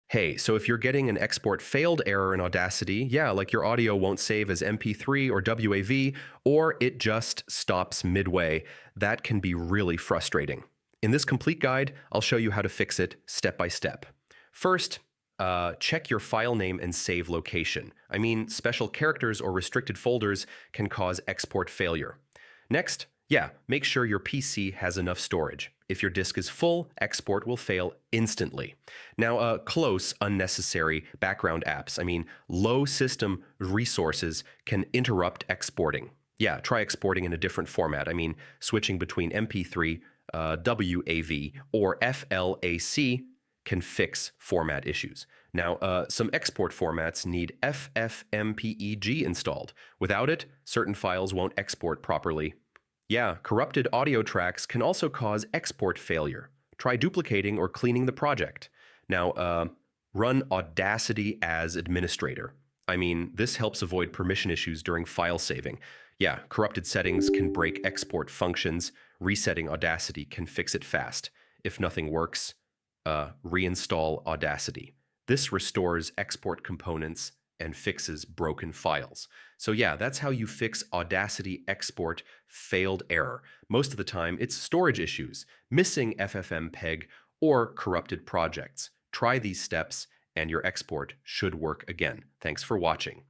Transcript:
Hey, so if you're getting an export failed error in Audacity, yeah, like your audio won't save as MP3 or WAV, or it just stops midway, that can be really frustrating. In this complete guide, I'll show you how to fix it step by step. First, check your file name and save location. I mean, special characters or restricted folders can cause export failure. Next, yeah, make sure your PC has enough storage. If your disk is full, export will fail instantly. Now, close unnecessary background apps, I mean, low system resources can interrupt exporting. Yeah, try exporting in a different format. I mean, switching between MP3, WAV, or FLAC can fix format issues. Now, some export formats need FFmpeg installed. Without it, certain files won't export properly. Yeah, corrupted audio tracks can also cause export failure. Try duplicating or cleaning the project. Now, run Audacity as administrator. I mean, this helps avoid permission issues during file saving. Yeah, corrupted settings can break export functions. Resetting Audacity can fix it fast. If nothing works, reinstall Audacity. This restores export components and fixes broken files. So yeah, that's how you fix Audacity export failed error. Most of the time, it's storage issues, missing FFmpeg, or corrupted projects. Try these steps and your export should work again. Thanks for watching.